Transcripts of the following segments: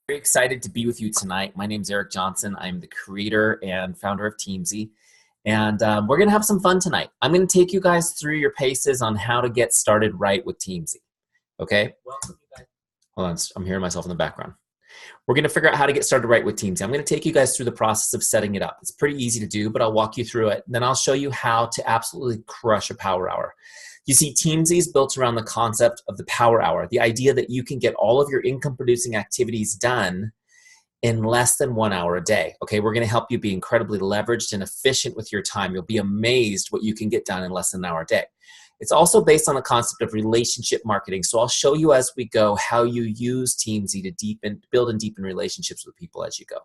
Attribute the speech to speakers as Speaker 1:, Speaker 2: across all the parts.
Speaker 1: Very excited to be with you tonight. My name is Eric Johnson. I'm the creator and founder of Teamzy, and we're going to have some fun tonight. I'm going to take you guys through your paces on how to get started right with Teamzy. Okay? Welcome, you guys. Hold on, I'm hearing myself in the background. We're going to figure out how to get started right with Teamzy. I'm going to take you guys through the process of setting it up. It's pretty easy to do, but I'll walk you through it. Then I'll show you how to absolutely crush a power hour. You see, Teamzy is built around the concept of the power hour, the idea that you can get all of your income-producing activities done in less than 1 hour a day. Okay, we're going to help you be incredibly leveraged and efficient with your time. You'll be amazed what you can get done in less than an hour a day. It's also based on the concept of relationship marketing. So I'll show you as we go how you use Teamzy to build and deepen relationships with people as you go.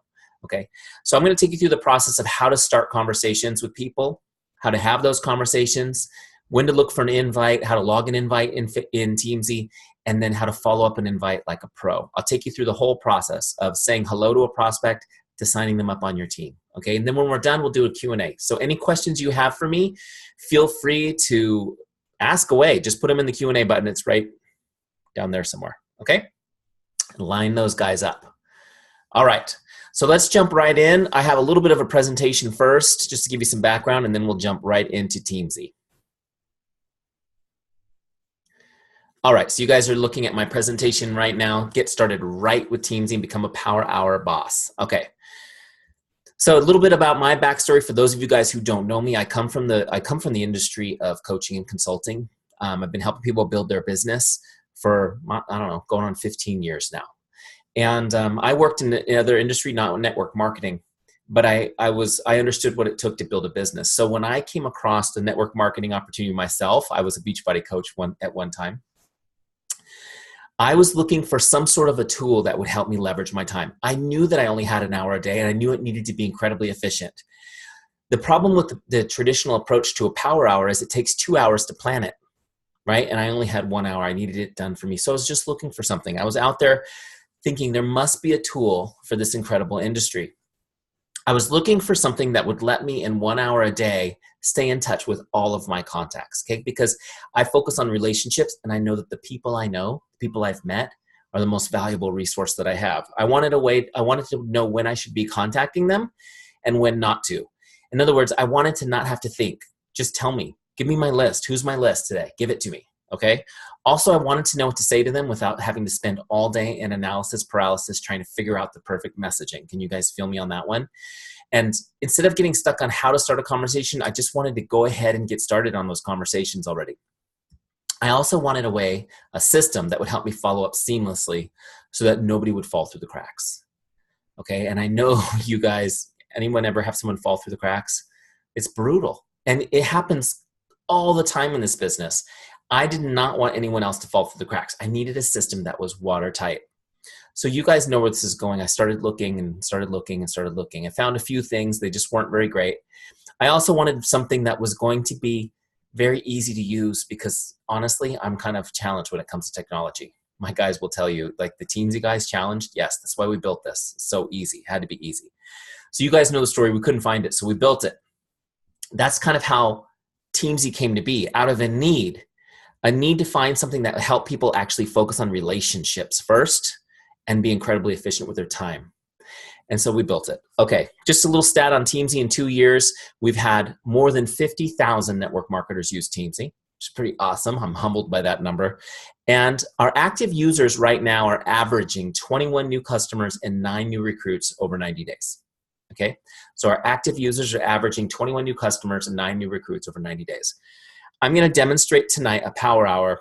Speaker 1: Okay, so I'm going to take you through the process of how to start conversations with people, how to have those conversations, when to look for an invite, how to log an invite in Teamzy, and then how to follow up an invite like a pro. I'll take you through the whole process of saying hello to a prospect to signing them up on your team. Okay, and then when we're done, we'll do a Q&A. So any questions you have for me, feel free to ask away. Just put them in the Q&A button. It's right down there somewhere. Okay, line those guys up. All right, so let's jump right in. I have a little bit of a presentation first, just to give you some background, and then we'll jump right into Teamzy. All right, so you guys are looking at my presentation right now. Get started right with Teamzy and become a power hour boss. Okay. So a little bit about my backstory for those of you guys who don't know me. I come from the industry of coaching and consulting. I've been helping people build their business for, I don't know, going on 15 years now. And I worked in another industry, not network marketing, but I understood what it took to build a business. So when I came across the network marketing opportunity myself, I was a Beachbody coach at one time. I was looking for some sort of a tool that would help me leverage my time. I knew that I only had an hour a day, and I knew it needed to be incredibly efficient. The problem with the traditional approach to a power hour is it takes 2 hours to plan it, right? And I only had 1 hour. I needed it done for me. So I was just looking for something. I was out there thinking there must be a tool for this incredible industry. I was looking for something that would let me in 1 hour a day stay in touch with all of my contacts, okay? Because I focus on relationships, and I know that the people I know, the people I've met, are the most valuable resource that I have. I wanted to know when I should be contacting them and when not to. In other words, I wanted to not have to think. Just tell me, give me my list. Who's my list today? Give it to me, okay? Also, I wanted to know what to say to them without having to spend all day in analysis paralysis trying to figure out the perfect messaging. Can you guys feel me on that one? And instead of getting stuck on how to start a conversation, I just wanted to go ahead and get started on those conversations already. I also wanted a system that would help me follow up seamlessly so that nobody would fall through the cracks. Okay, and I know you guys, anyone ever have someone fall through the cracks? It's brutal, and it happens all the time in this business. I did not want anyone else to fall through the cracks. I needed a system that was watertight. So you guys know where this is going. I started looking and started looking and started looking. I found a few things. They just weren't very great. I also wanted something that was going to be very easy to use because, honestly, I'm kind of challenged when it comes to technology. My guys will tell you, like the Teamzy guys challenged. Yes, that's why we built this. It's so easy. It had to be easy. So you guys know the story. We couldn't find it, so we built it. That's kind of how Teamzy came to be, out of a need to find something that would help people actually focus on relationships first and be incredibly efficient with their time. And so we built it. Okay, just a little stat on Teamzy. In 2 years, we've had more than 50,000 network marketers use Teamzy, which is pretty awesome. I'm humbled by that number. And our active users right now are averaging 21 new customers and 9 new recruits over 90 days. Okay, so our active users are averaging 21 new customers and 9 new recruits over 90 days. I'm gonna demonstrate tonight a power hour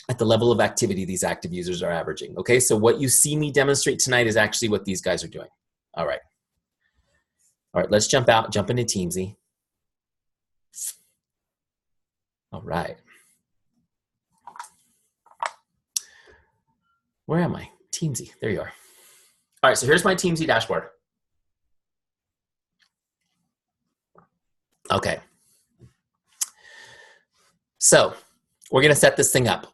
Speaker 1: at the level of activity these active users are averaging. Okay, so what you see me demonstrate tonight is actually what these guys are doing. All right, let's jump into Teamzy. All right. Where am I? Teamzy, there you are. All right, so here's my Teamzy dashboard. Okay. So we're gonna set this thing up.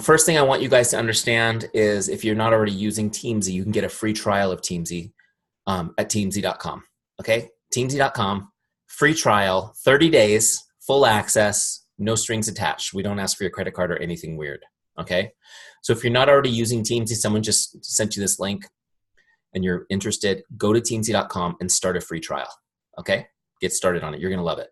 Speaker 1: First thing I want you guys to understand is if you're not already using Teamzy, you can get a free trial of Teamzy at teamzy.com. Okay, teamzy.com, free trial, 30 days, full access, no strings attached. We don't ask for your credit card or anything weird. Okay, so if you're not already using Teamzy, someone just sent you this link, and you're interested, go to teamzy.com and start a free trial. Okay? Get started on it. You're going to love it.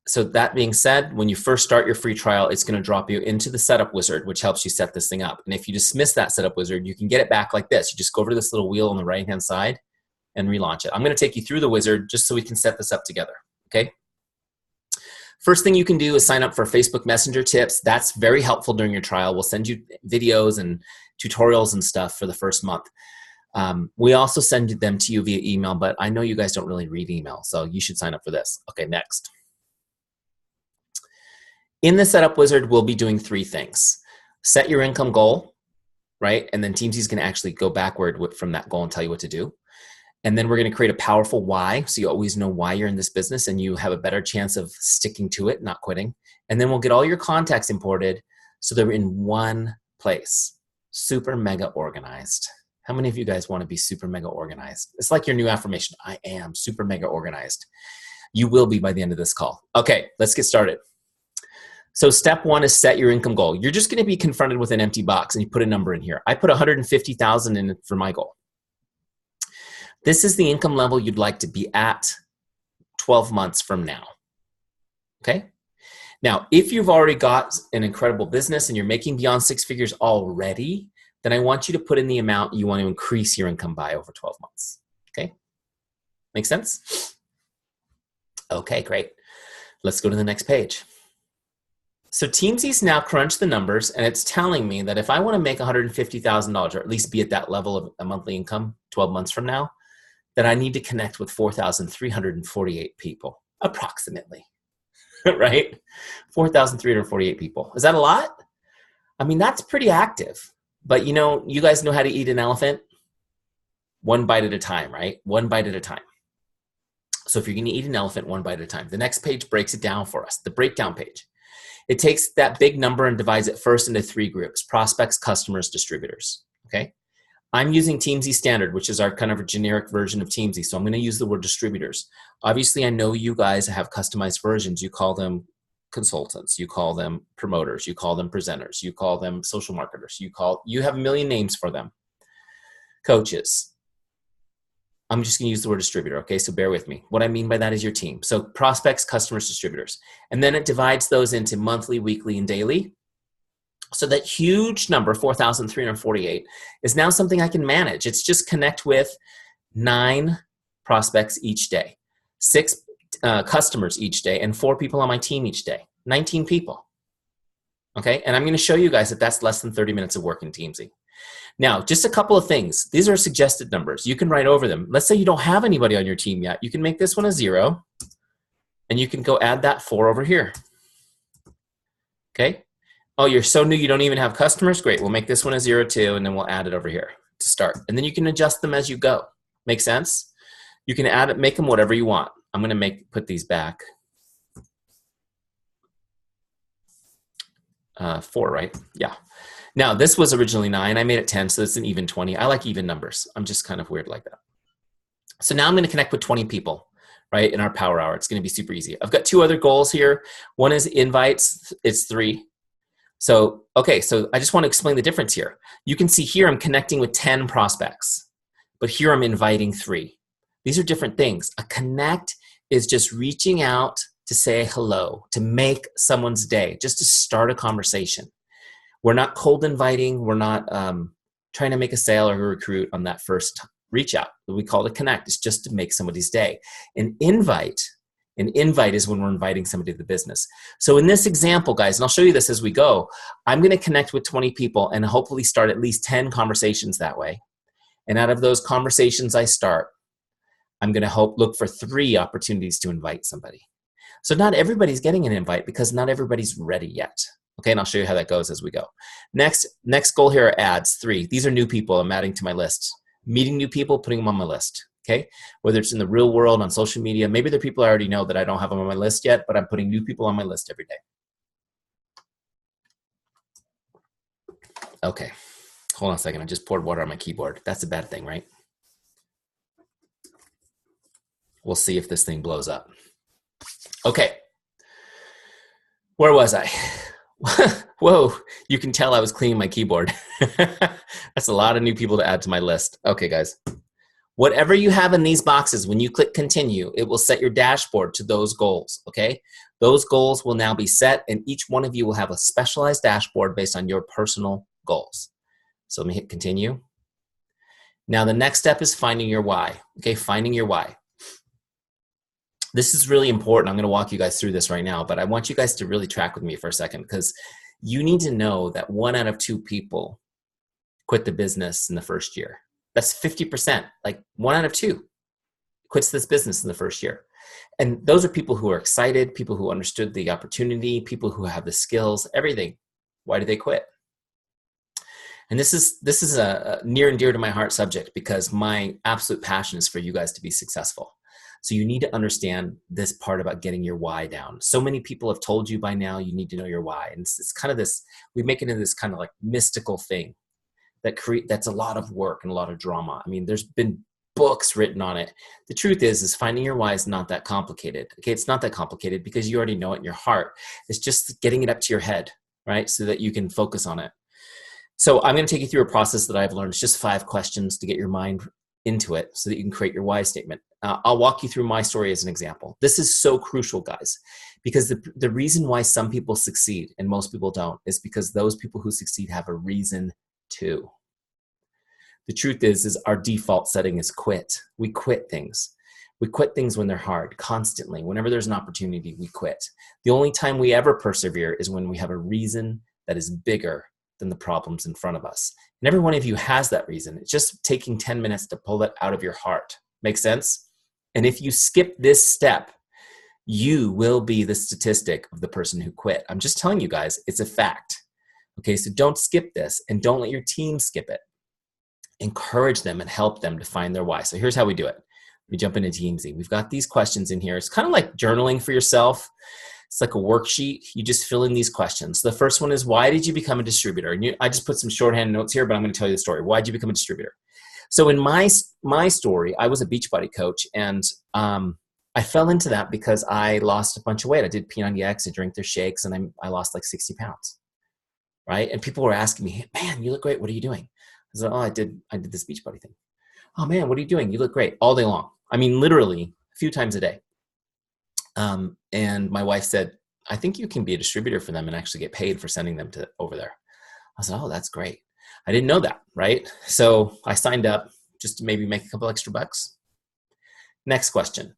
Speaker 1: So that being said, when you first start your free trial, it's going to drop you into the setup wizard, which helps you set this thing up. And if you dismiss that setup wizard, you can get it back like this. You just go over to this little wheel on the right-hand side and relaunch it. I'm going to take you through the wizard just so we can set this up together. Okay? First thing you can do is sign up for Facebook Messenger tips. That's very helpful during your trial. We'll send you videos and tutorials and stuff for the first month. We also send them to you via email, but I know you guys don't really read email, so you should sign up for this. Okay, next. In the setup wizard, we'll be doing 3 things. Set your income goal, right? And then Teamzy is going to actually go backward from that goal and tell you what to do. And then we're going to create a powerful why, so you always know why you're in this business and you have a better chance of sticking to it, not quitting. And then we'll get all your contacts imported so they're in one place. Super mega organized. How many of you guys want to be super mega organized? It's like your new affirmation. I am super mega organized. You will be by the end of this call. Okay, let's get started. So step 1 is set your income goal. You're just going to be confronted with an empty box and you put a number in here. I put 150,000 in for my goal. This is the income level you'd like to be at 12 months from now. Okay? Now, if you've already got an incredible business and you're making beyond 6 figures already, then I want you to put in the amount you want to increase your income by over 12 months. Okay? Make sense? Okay, great. Let's go to the next page. So Teamzy's now crunched the numbers and it's telling me that if I want to make $150,000 or at least be at that level of a monthly income 12 months from now, that I need to connect with 4,348 people, approximately, right? 4,348 people. Is that a lot? I mean, that's pretty active. But you know, you guys know how to eat an elephant? One bite at a time, right? One bite at a time. So if you're going to eat an elephant, one bite at a time. The next page breaks it down for us, the breakdown page. It takes that big number and divides it first into 3 groups: prospects, customers, distributors. Okay? I'm using Teamzy Standard, which is our kind of a generic version of Teamzy. So I'm going to use the word distributors. Obviously, I know you guys have customized versions. You call them consultants. You call them promoters. You call them presenters. You call them social marketers. You have a million names for them. Coaches. I'm just going to use the word distributor, okay? So bear with me. What I mean by that is your team. So prospects, customers, distributors. And then it divides those into monthly, weekly, and daily. So that huge number, 4,348, is now something I can manage. It's just connect with 9 prospects each day, 6 customers each day, and 4 people on my team each day, 19 people. Okay, and I'm going to show you guys that that's less than 30 minutes of work in Teamzy. Now, just a couple of things. These are suggested numbers. You can write over them. Let's say you don't have anybody on your team yet. You can make this one a 0, and you can go add that 4 over here. Okay? Oh, you're so new you don't even have customers? Great. We'll make this one a 0 too, and then we'll add it over here to start. And then you can adjust them as you go. Make sense? You can add it, make them whatever you want. I'm going to put these back. 4, right? Yeah. Now, this was originally 9. I made it 10, so it's an even 20. I like even numbers. I'm just kind of weird like that. So now I'm going to connect with 20 people, right, in our power hour. It's going to be super easy. I've got 2 other goals here. One is invites. It's 3. So, okay, so I just want to explain the difference here. You can see here I'm connecting with 10 prospects, but here I'm inviting 3. These are different things. A connect is just reaching out to say hello, to make someone's day, just to start a conversation. We're not cold inviting. We're not trying to make a sale or a recruit on that first reach out. We call it a connect. It's just to make somebody's day. An invite is when we're inviting somebody to the business. So in this example, guys, and I'll show you this as we go, I'm going to connect with 20 people and hopefully start at least 10 conversations that way. And out of those conversations I start, I'm going to look for 3 opportunities to invite somebody. So not everybody's getting an invite because not everybody's ready yet. Okay, and I'll show you how that goes as we go. Next goal here are ads, 3. These are new people I'm adding to my list. Meeting new people, putting them on my list. Okay, whether it's in the real world, on social media, maybe they're people I already know that I don't have them on my list yet, but I'm putting new people on my list every day. Okay, hold on a second. I just poured water on my keyboard. That's a bad thing, right? We'll see if this thing blows up. Okay, where was I? Whoa, you can tell I was cleaning my keyboard. That's a lot of new people to add to my list. Okay, guys. Whatever you have in these boxes, when you click continue, it will set your dashboard to those goals, okay? Those goals will now be set, and each one of you will have a specialized dashboard based on your personal goals. So let me hit continue. Now the next step is finding your why, okay? Finding your why. This is really important. I'm gonna walk you guys through this right now, but I want you guys to really track with me for a second, because you need to know that 1 out of 2 people quit the business in the first year. That's 50%, like 1 out of 2 quits this business in the first year. And those are people who are excited, people who understood the opportunity, people who have the skills, everything. Why do they quit? And this is a near and dear to my heart subject, because my absolute passion is for you guys to be successful. So you need to understand this part about getting your why down. So many people have told you by now you need to know your why. And it's kind of this, we make it into this kind of like mystical thing that's a lot of work and a lot of drama. I mean, there's been books written on it. The truth is finding your why is not that complicated. Okay, it's not that complicated because you already know it in your heart. It's just getting it up to your head, right? So that you can focus on it. So I'm going to take you through a process that I've learned. It's just 5 questions to get your mind into it so that you can create your why statement. I'll walk you through my story as an example. This is so crucial, guys, because the reason why some people succeed and most people don't is because those people who succeed have a reason to. The truth is our default setting is quit. We quit things. We quit things when they're hard, constantly. Whenever there's an opportunity, we quit. The only time we ever persevere is when we have a reason that is bigger than the problems in front of us. And every one of you has that reason. It's just taking 10 minutes to pull it out of your heart. Make sense? And if you skip this step, you will be the statistic of the person who quit. I'm just telling you guys, it's a fact. Okay, so don't skip this, and don't let your team skip it. Encourage them and help them to find their why. So here's how we do it. We jump into Teamzy. We've got these questions in here. It's kind of like journaling for yourself. It's like a worksheet. You just fill in these questions. The first one is, why did you become a distributor? And I just put some shorthand notes here, but I'm going to tell you the story. Why did you become a distributor? So in my story, I was a Beachbody coach, and I fell into that because I lost a bunch of weight. I did P90X, I drank their shakes, and I lost like 60 pounds, right? And people were asking me, hey, man, you look great. What are you doing? I said, oh, I did this Beachbody thing. Oh man, what are you doing? You look great all day long. I mean, literally a few times a day. And my wife said, I think you can be a distributor for them and actually get paid for sending them to over there. I said, oh, that's great. I didn't know that, right? So I signed up just to maybe make a couple extra bucks. Next question.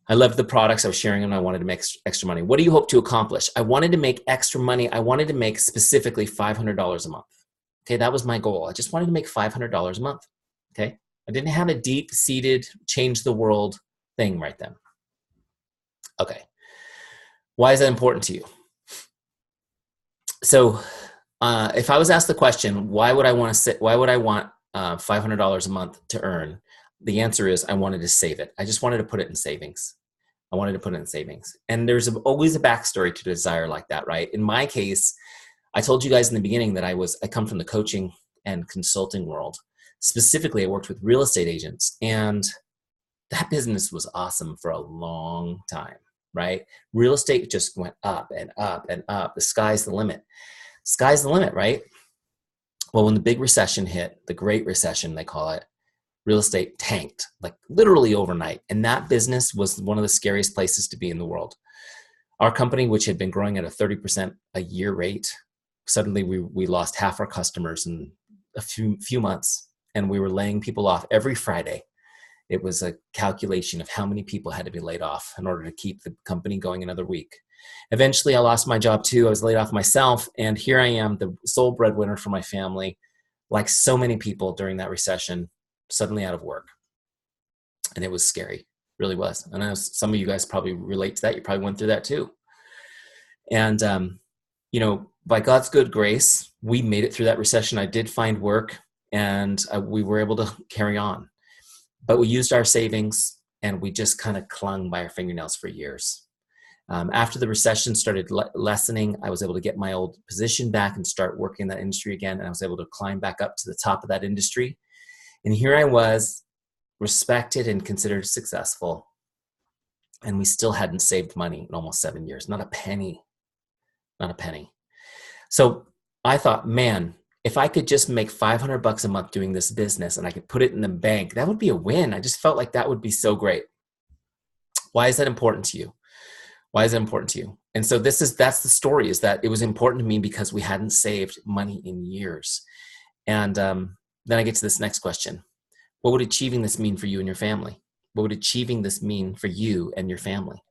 Speaker 1: I loved the products. I was sharing them. I wanted to make extra money. What do you hope to accomplish? I wanted to make extra money. I wanted to make specifically $500 a month. Okay, that was my goal. I just wanted to make $500 a month. Okay, I didn't have a deep-seated, change the world thing right then. Okay, why is that important to you? So, if I was asked the question, why would I want $500 a month to earn? The answer is I wanted to save it. I just wanted to put it in savings. I wanted to put it in savings. And there's always a backstory to desire like that, right? In my case, I told you guys in the beginning that I come from the coaching and consulting world. Specifically, I worked with real estate agents, and that business was awesome for a long time, right? Real estate just went up and up and up. The sky's the limit. Sky's the limit, right? Well, when the big recession hit, the Great Recession, they call it, real estate tanked, like literally overnight. And that business was one of the scariest places to be in the world. Our company, which had been growing at a 30% a year rate, suddenly we lost half our customers in a few months, and we were laying people off every Friday. It was a calculation of how many people had to be laid off in order to keep the company going another week. Eventually, I lost my job too. I was laid off myself, and here I am, the sole breadwinner for my family, like so many people during that recession, suddenly out of work. And it was scary, really was. And I know some of you guys probably relate to that. You probably went through that too. And, by God's good grace, we made it through that recession. I did find work, and we were able to carry on. But we used our savings, and we just kind of clung by our fingernails for years. After the recession started lessening, I was able to get my old position back and start working in that industry again. And I was able to climb back up to the top of that industry. And here I was, respected and considered successful. And we still hadn't saved money in almost 7 years. Not a penny. Not a penny. So I thought, man, if I could just make $500 a month doing this business and I could put it in the bank, that would be a win. I just felt like that would be so great. Why is that important to you? Why is it important to you? And so that's the story, is that it was important to me because we hadn't saved money in years. And then I get to this next question. What would achieving this mean for you and your family? What would achieving this mean for you and your family?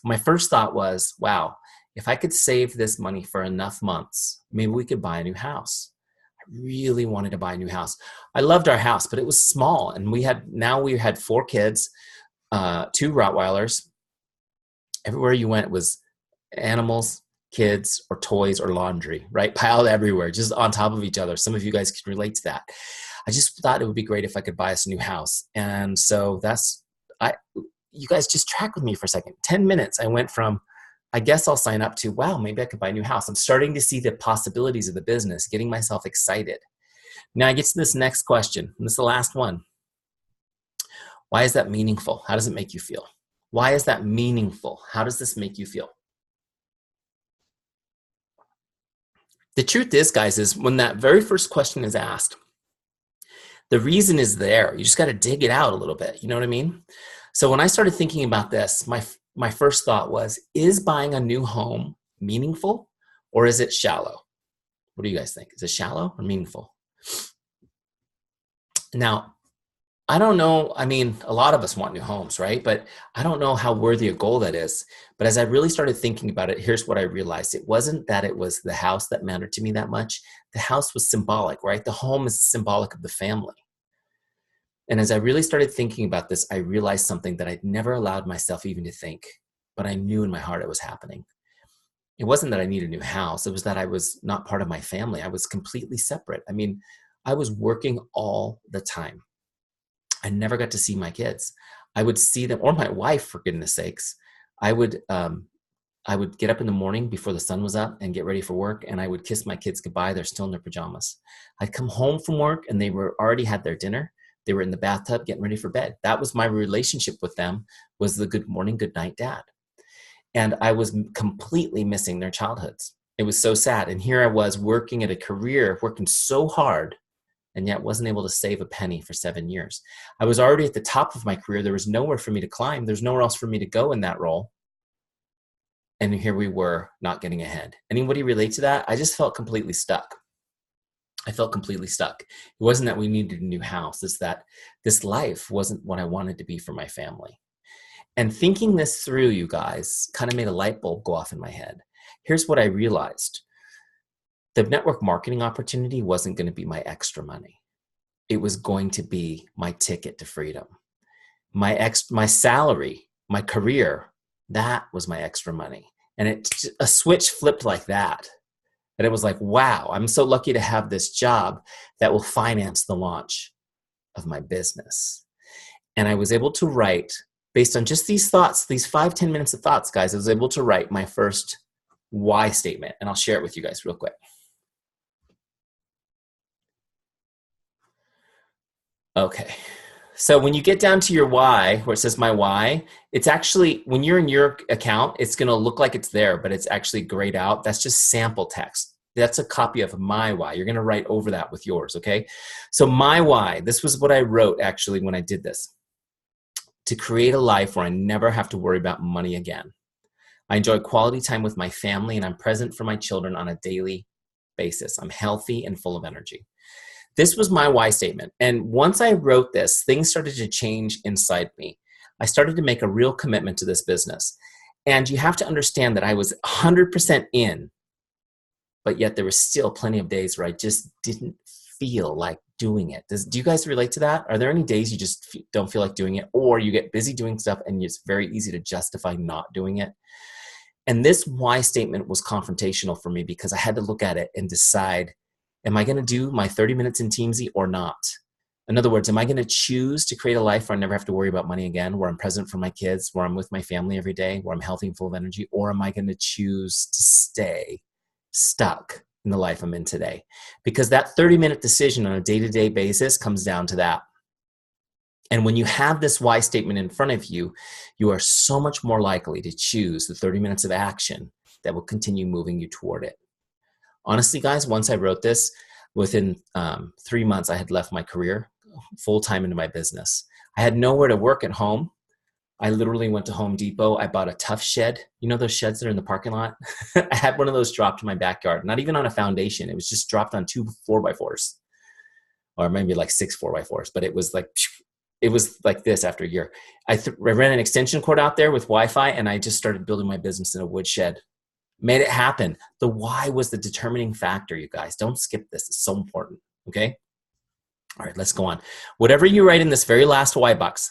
Speaker 1: My first thought was, wow, if I could save this money for enough months, maybe we could buy a new house. I really wanted to buy a new house. I loved our house, but it was small. And we had 4 kids, 2 Rottweilers. Everywhere you went was animals, kids, or toys, or laundry, right? Piled everywhere, just on top of each other. Some of you guys can relate to that. I just thought it would be great if I could buy us a new house. And so you guys just track with me for a second. 10 minutes, I went from, I guess I'll sign up, to, wow, maybe I could buy a new house. I'm starting to see the possibilities of the business, getting myself excited. Now I get to this next question, and this is the last one. Why is that meaningful? How does it make you feel? Why is that meaningful? How does this make you feel? The truth is, guys, is when that very first question is asked, the reason is there. You just got to dig it out a little bit. You know what I mean? So when I started thinking about this, my first thought was, is buying a new home meaningful, or is it shallow? What do you guys think? Is it shallow or meaningful? Now, I don't know. I mean, a lot of us want new homes, right? But I don't know how worthy a goal that is. But as I really started thinking about it, here's what I realized. It wasn't that it was the house that mattered to me that much. The house was symbolic, right? The home is symbolic of the family. And as I really started thinking about this, I realized something that I'd never allowed myself even to think, but I knew in my heart it was happening. It wasn't that I needed a new house. It was that I was not part of my family. I was completely separate. I mean, I was working all the time. I never got to see my kids. I would see them, or my wife, for goodness sakes. I would get up in the morning before the sun was up and get ready for work, and I would kiss my kids goodbye. They're still in their pajamas. I'd come home from work, and they were already had their dinner. They were in the bathtub getting ready for bed. That was my relationship with them, was the good morning, good night, dad. And I was completely missing their childhoods. It was so sad. And here I was working at a career, working so hard, and yet wasn't able to save a penny for 7 years. I was already at the top of my career. There was nowhere for me to climb. There's nowhere else for me to go in that role. And here we were, not getting ahead. Anybody relate to that? I just felt completely stuck. I felt completely stuck. It wasn't that we needed a new house. It's that this life wasn't what I wanted to be for my family. And thinking this through, you guys, kind of made a light bulb go off in my head. Here's what I realized. The network marketing opportunity wasn't going to be my extra money. It was going to be my ticket to freedom. My salary, my career, that was my extra money. And a switch flipped like that. And it was like, wow, I'm so lucky to have this job that will finance the launch of my business. And I was able to write, based on just these thoughts, these 5-10 minutes of thoughts, guys, I was able to write my first why statement. And I'll share it with you guys real quick. Okay. So when you get down to your why, where it says my why, it's actually, when you're in your account, it's going to look like it's there, but it's actually grayed out. That's just sample text. That's a copy of my why. You're going to write over that with yours. Okay. So my why, this was what I wrote actually when I did this: to create a life where I never have to worry about money again. I enjoy quality time with my family, and I'm present for my children on a daily basis. I'm healthy and full of energy. This was my why statement. And once I wrote this, things started to change inside me. I started to make a real commitment to this business. And you have to understand that I was 100% in, but yet there was still plenty of days where I just didn't feel like doing it. Do you guys relate to that? Are there any days you just don't feel like doing it, or you get busy doing stuff and it's very easy to justify not doing it? And this why statement was confrontational for me, because I had to look at it and decide, am I going to do my 30 minutes in Teamzy or not? In other words, am I going to choose to create a life where I never have to worry about money again, where I'm present for my kids, where I'm with my family every day, where I'm healthy and full of energy? Or am I going to choose to stay stuck in the life I'm in today? Because that 30-minute decision on a day-to-day basis comes down to that. And when you have this why statement in front of you, you are so much more likely to choose the 30 minutes of action that will continue moving you toward it. Honestly, guys, once I wrote this, within 3 months, I had left my career full-time into my business. I had nowhere to work at home. I literally went to Home Depot. I bought a tough shed. You know those sheds that are in the parking lot? I had one of those dropped in my backyard, not even on a foundation. It was just dropped on 2 4x4s, or maybe like 6 4x4s, but it was like this after a year. I ran an extension cord out there with Wi-Fi, and I just started building my business in a wood shed. Made it happen. The why was the determining factor, you guys. Don't skip this. It's so important, okay? All right, let's go on. Whatever you write in this very last why box,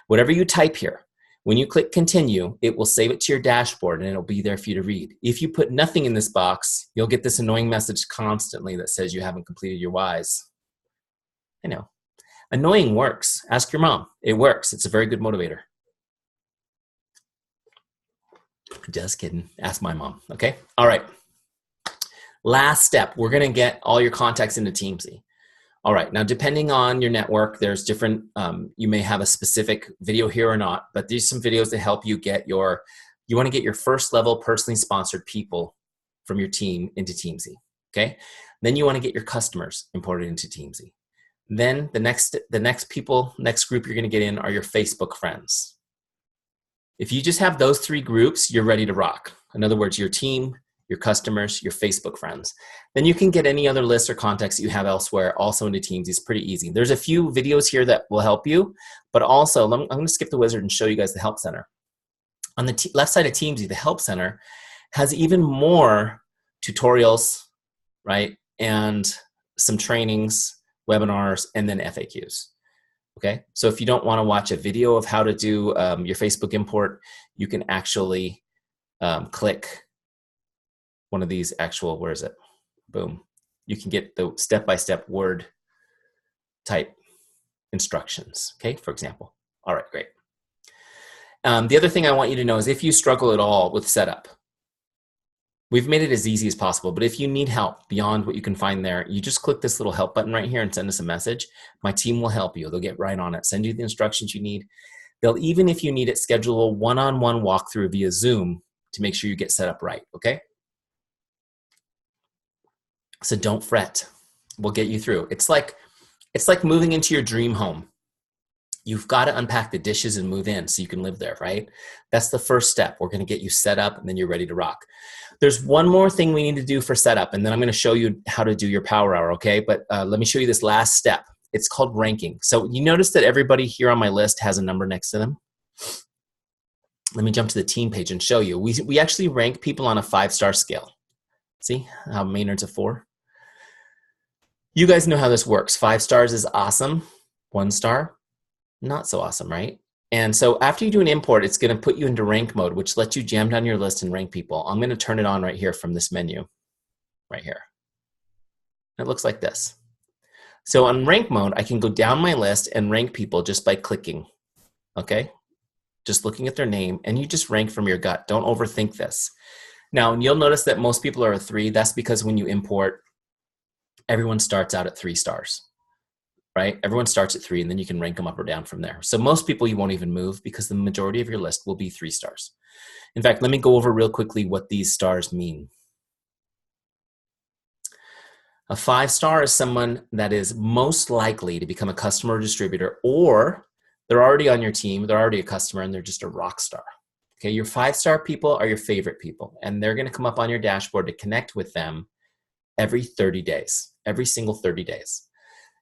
Speaker 1: whatever you type here, when you click continue, it will save it to your dashboard and it'll be there for you to read. If you put nothing in this box, you'll get this annoying message constantly that says you haven't completed your whys. I know. Annoying works. Ask your mom. It works. It's a very good motivator. Just kidding. Ask my mom, okay? All right. Last step, we're gonna get all your contacts into Teamzy. All right, now depending on your network, there's different, you may have a specific video here or not, but there's some videos that help you get you wanna get your first level personally sponsored people from your team into Teamzy, okay? Then you wanna get your customers imported into Teamzy. Then the next group you're gonna get in are your Facebook friends. If you just have those 3 groups, you're ready to rock. In other words, your team, your customers, your Facebook friends. Then you can get any other lists or contacts that you have elsewhere also into Teamzy. It's pretty easy. There's a few videos here that will help you, but also I'm going to skip the wizard and show you guys the Help Center. On the left side of Teamzy, the Help Center has even more tutorials, right? And some trainings, webinars, and then FAQs. Okay, so if you don't want to watch a video of how to do your Facebook import, you can actually click one of these actual, where is it? Boom. You can get the step-by-step word type instructions, okay, for example. All right, great. The other thing I want you to know is if you struggle at all with setup, we've made it as easy as possible, but if you need help beyond what you can find there, you just click this little help button right here and send us a message. My team will help you. They'll get right on it, send you the instructions you need. They'll, even if you need it, schedule a one-on-one walkthrough via Zoom to make sure you get set up right, okay? So don't fret. We'll get you through. It's like moving into your dream home. You've got to unpack the dishes and move in so you can live there, right? That's the first step. We're going to get you set up and then you're ready to rock. There's one more thing we need to do for setup, and then I'm going to show you how to do your power hour, okay? But let me show you this last step. It's called ranking. So you notice that everybody here on my list has a number next to them. Let me jump to the team page and show you. We actually rank people on a 5-star scale. See how Maynard's a 4? You guys know how this works. 5 stars is awesome. 1 star, not so awesome, right? And so after you do an import, it's going to put you into rank mode, which lets you jam down your list and rank people. I'm going to turn it on right here from this menu, right here. It looks like this. So on rank mode, I can go down my list and rank people just by clicking, okay? Just looking at their name, and you just rank from your gut. Don't overthink this. Now, you'll notice that most people are a 3. That's because when you import, everyone starts out at 3 stars, right? Everyone starts at 3, and then you can rank them up or down from there. So most people you won't even move because the majority of your list will be 3 stars. In fact, let me go over real quickly what these stars mean. A 5-star is someone that is most likely to become a customer or distributor, or they're already on your team, they're already a customer, and they're just a rock star. Okay, your 5-star people are your favorite people, and they're going to come up on your dashboard to connect with them every 30 days, every single 30 days.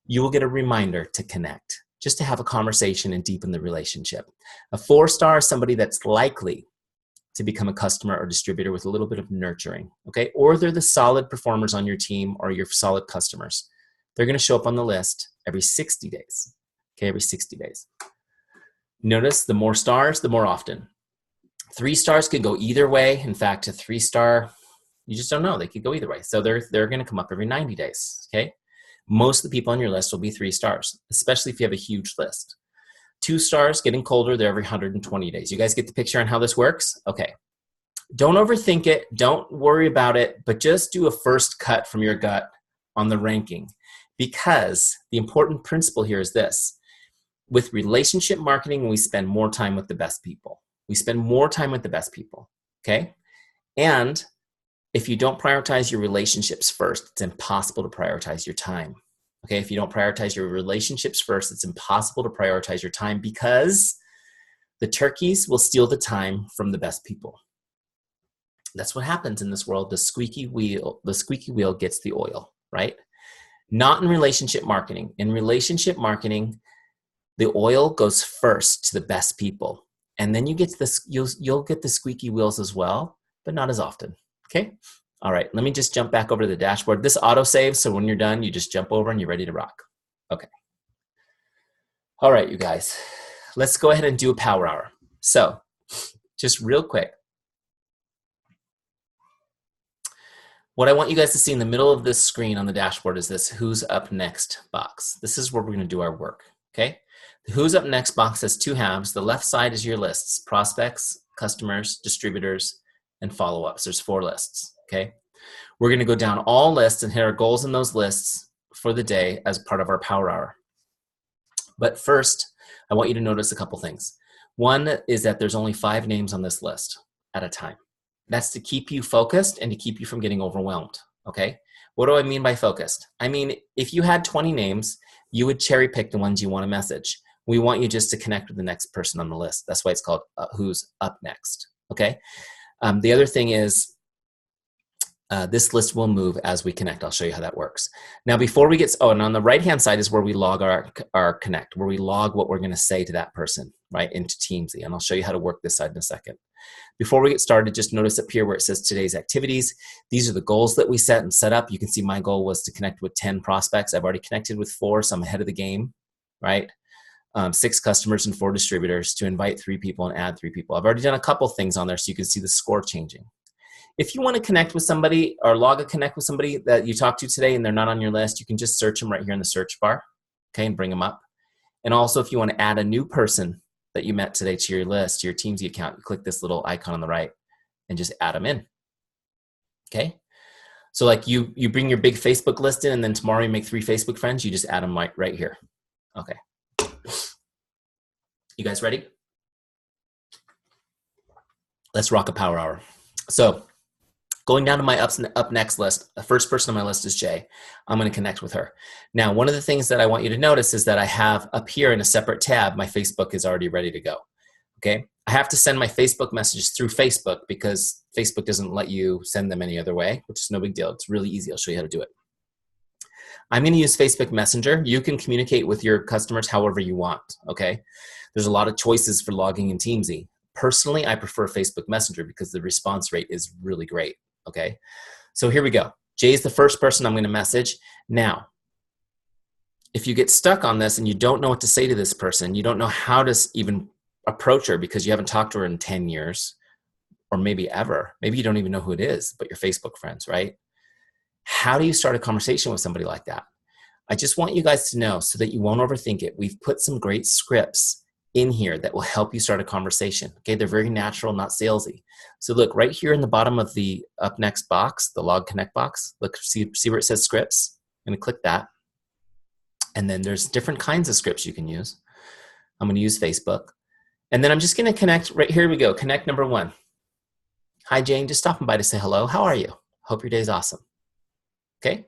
Speaker 1: You will get a reminder to connect, just to have a conversation and deepen the relationship. A 4-star is somebody that's likely to become a customer or distributor with a little bit of nurturing, okay? Or they're the solid performers on your team or your solid customers. They're gonna show up on the list every 60 days, okay, every 60 days. Notice the more stars, the more often. 3 stars could go either way. In fact, a 3-star, you just don't know. They could go either way. So they're gonna come up every 90 days, okay? Most of the people on your list will be 3 stars, especially if you have a huge list. 2 stars, getting colder, they're every 120 days. You guys get the picture on how this works? Okay. Don't overthink it. Don't worry about it, but just do a first cut from your gut on the ranking, because the important principle here is this. With relationship marketing, we spend more time with the best people. We spend more time with the best people, okay? And if you don't prioritize your relationships first, it's impossible to prioritize your time. Okay, if you don't prioritize your relationships first, it's impossible to prioritize your time because the turkeys will steal the time from the best people. That's what happens in this world. The squeaky wheel gets the oil, right? Not in relationship marketing. In relationship marketing, the oil goes first to the best people. And then you get this, you'll get the squeaky wheels as well, but not as often. Okay? All right, let me just jump back over to the dashboard. This auto saves, so when you're done, you just jump over and you're ready to rock. Okay. All right, you guys, let's go ahead and do a power hour. So, just real quick, what I want you guys to see in the middle of this screen on the dashboard is this Who's Up Next box. This is where we're going to do our work, okay? The Who's Up Next box has two halves. The left side is your lists, prospects, customers, distributors, and follow-ups. There's 4 lists, okay? We're going to go down all lists and hit our goals in those lists for the day as part of our power hour. But first, I want you to notice a couple things. One is that there's only 5 names on this list at a time. That's to keep you focused and to keep you from getting overwhelmed, okay? What do I mean by focused? I mean, if you had 20 names, you would cherry pick the ones you want to message. We want you just to connect with the next person on the list. That's why it's called Who's Up Next, okay? The other thing is this list will move as we connect. I'll show you how that works. Now, before we get, and on the right-hand side is where we log our connect, where we log what we're going to say to that person, right, into Teamzy. And I'll show you how to work this side in a second. Before we get started, just notice up here where it says today's activities. These are the goals that we set and set up. You can see my goal was to connect with 10 prospects. I've already connected with 4, so I'm ahead of the game, right? 6 customers and 4 distributors, to invite 3 people and add 3 people. I've already done a couple things on there so you can see the score changing. If you want to connect with somebody or log a connect with somebody that you talked to today and they're not on your list, you can just search them right here in the search bar, okay, and bring them up. And also if you want to add a new person that you met today to your list, to your Teamzy account, you click this little icon on the right and just add them in, okay? So like you bring your big Facebook list in and then tomorrow you make 3 Facebook friends, you just add them right here, okay? You guys ready? Let's rock a power hour. So going down to my up next list, the first person on my list is Jay. I'm going to connect with her. Now, one of the things that I want you to notice is that I have up here in a separate tab, my Facebook is already ready to go. Okay. I have to send my Facebook messages through Facebook because Facebook doesn't let you send them any other way, which is no big deal. It's really easy. I'll show you how to do it. I'm going to use Facebook Messenger. You can communicate with your customers however you want. Okay. There's a lot of choices for logging in Teamzy. Personally, I prefer Facebook Messenger because the response rate is really great. Okay, so here we go. Jay is the first person I'm going to message. Now, if you get stuck on this and you don't know what to say to this person, you don't know how to even approach her because you haven't talked to her in 10 years or maybe ever. Maybe you don't even know who it is, but you're Facebook friends, right? How do you start a conversation with somebody like that? I just want you guys to know so that you won't overthink it. We've put some great scripts in here that will help you start a conversation. Okay, they're very natural, not salesy. So look, right here in the bottom of the up next box, the log connect box, look, see where it says scripts? I'm gonna click that. And then there's different kinds of scripts you can use. I'm gonna use Facebook. And then I'm just gonna connect, right here we go, connect number 1. Hi Jane, just stopping by to say hello. How are you? Hope your day's awesome. Okay?